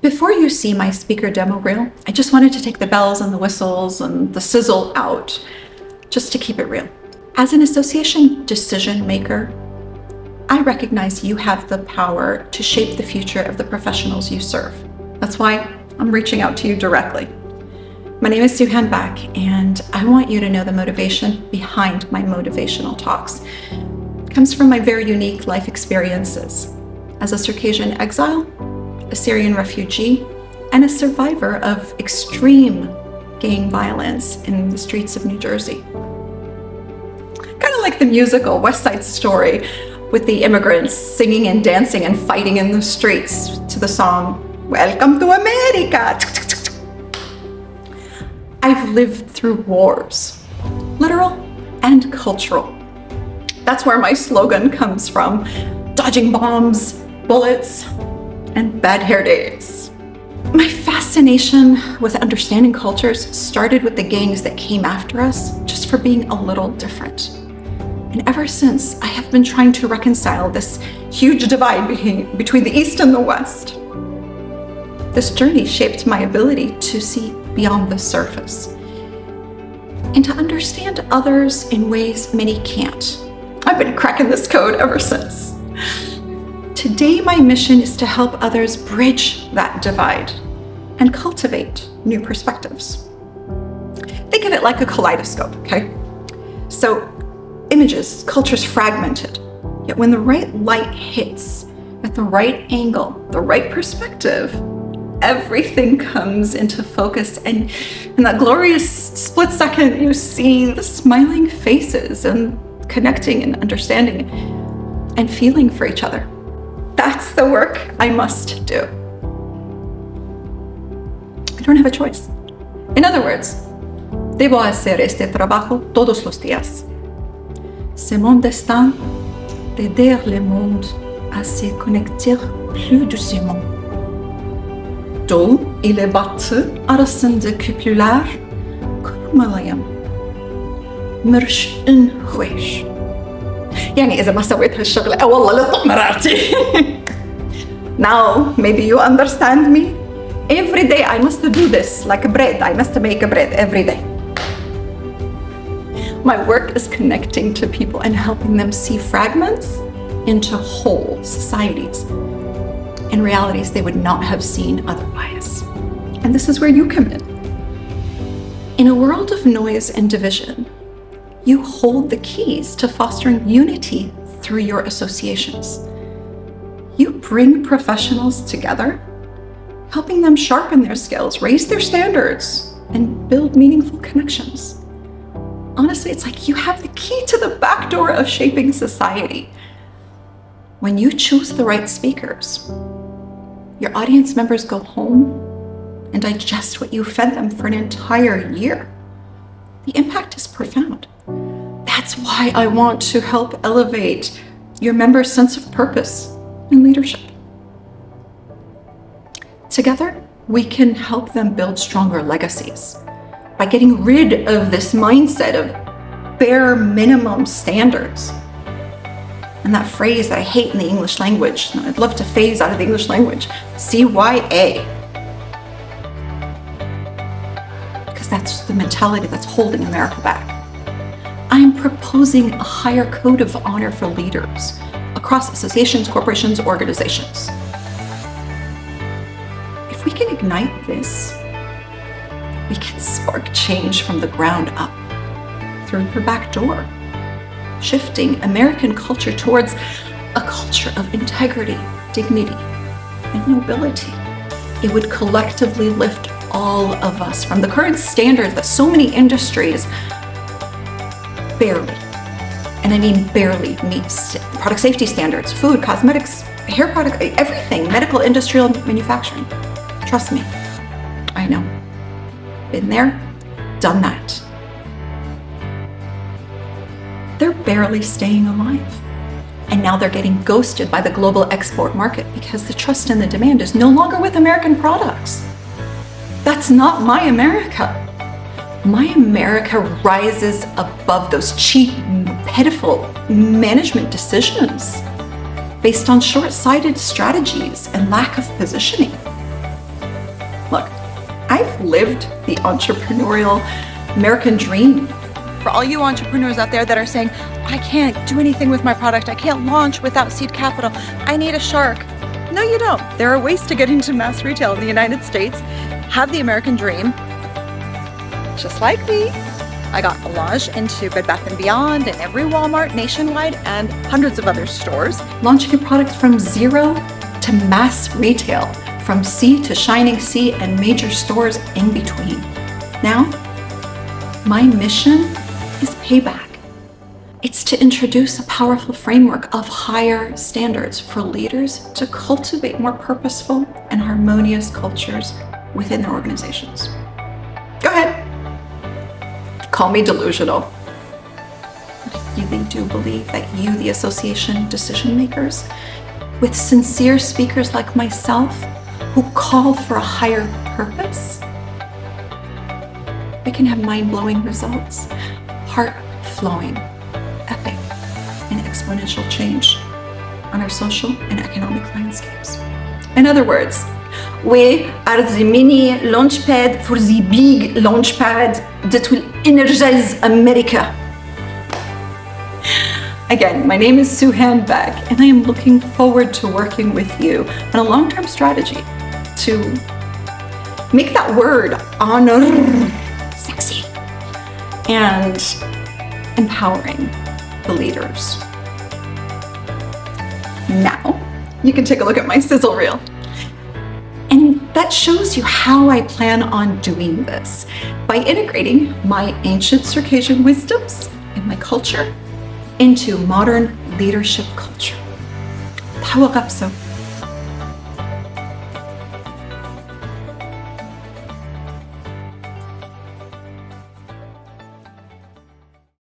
Before you see my speaker demo reel, I just wanted to take the bells and the whistles and the sizzle out, just to keep it real. As an association decision maker, I recognize you have the power to shape the future of the professionals you serve. That's why I'm reaching out to you directly. My name is Suhein Beck, and I want you to know the motivation behind my motivational talks. It comes from my very unique life experiences as a Circassian exile, a Syrian refugee, and a survivor of extreme gang violence in the streets of New Jersey. Kind of like the musical West Side Story, with the immigrants singing and dancing and fighting in the streets to the song, "Welcome to America." I've lived through wars, literal and cultural. That's where my slogan comes from, dodging bombs, bullets, and bad hair days. My fascination with understanding cultures started with the gangs that came after us just for being a little different. And ever since, I have been trying to reconcile this huge divide between the East and the West. This journey shaped my ability to see beyond the surface and to understand others in ways many can't. I've been cracking this code ever since. Today, my mission is to help others bridge that divide and cultivate new perspectives. Think of it like a kaleidoscope, okay? So, images, culture's fragmented, yet when the right light hits at the right angle, the right perspective, everything comes into focus, and in that glorious split second, you see the smiling faces and connecting and understanding and feeling for each other. That's the work I must do. I don't have a choice. In other words, debo hacer este trabajo todos los días. C'est mon destin d'aider le monde à se connecter plus doucement. Doğu ile batı arasında köprüler kurmalıyım. مرشقن هواش. يعني إذا ما سويت هالشغلة والله لطق مرارتي. Now, maybe you understand me. Every day I must do this, like bread. I must make a bread every day. My work is connecting to people and helping them see fragments into whole societies and realities they would not have seen otherwise. And this is where you come in. In a world of noise and division, you hold the keys to fostering unity through your associations. You bring professionals together, helping them sharpen their skills, raise their standards, and build meaningful connections. Honestly, it's like you have the key to the back door of shaping society. When you choose the right speakers, your audience members go home and digest what you fed them for an entire year. The impact is profound. That's why I want to help elevate your members' sense of purpose and leadership. Together, we can help them build stronger legacies by getting rid of this mindset of bare minimum standards. And that phrase that I hate in the English language, and I'd love to phase out of the English language, CYA. Because that's the mentality that's holding America back. I'm proposing a higher code of honor for leaders across associations, corporations, organizations. If we can ignite this, we can spark change from the ground up through the back door, shifting American culture towards a culture of integrity, dignity, and nobility. It would collectively lift all of us from the current standards that so many industries barely, and I mean barely, meet product safety standards, food, cosmetics, hair product, everything, medical, industrial, manufacturing. Trust me, I know. Been there, done that. They're barely staying alive. And now they're getting ghosted by the global export market because the trust and the demand is no longer with American products. That's not my America. My America rises above those cheap, pitiful management decisions based on short-sighted strategies and lack of positioning. I've lived the entrepreneurial American dream. For all you entrepreneurs out there that are saying, I can't do anything with my product, I can't launch without seed capital, I need a shark. No, you don't. There are ways to get into mass retail in the United States, have the American dream, just like me. I got launched into Bed Bath & Beyond and every Walmart nationwide and hundreds of other stores. Launching a product from zero to mass retail, from sea to shining sea and major stores in between. Now, my mission is payback. It's to introduce a powerful framework of higher standards for leaders to cultivate more purposeful and harmonious cultures within their organizations. Go ahead. Call me delusional. But I really do believe that you, the association decision makers, with sincere speakers like myself who call for a higher purpose, we can have mind-blowing results, heart-flowing, epic, and exponential change on our social and economic landscapes. In other words, we are the mini launchpad for the big launchpad that will energize America. Again, my name is Suhein Beck, and I am looking forward to working with you on a long-term strategy to make that word honor sexy and empowering the leaders. Now, you can take a look at my sizzle reel. And that shows you how I plan on doing this, by integrating my ancient Circassian wisdoms and my culture into modern leadership culture. Tawag up so.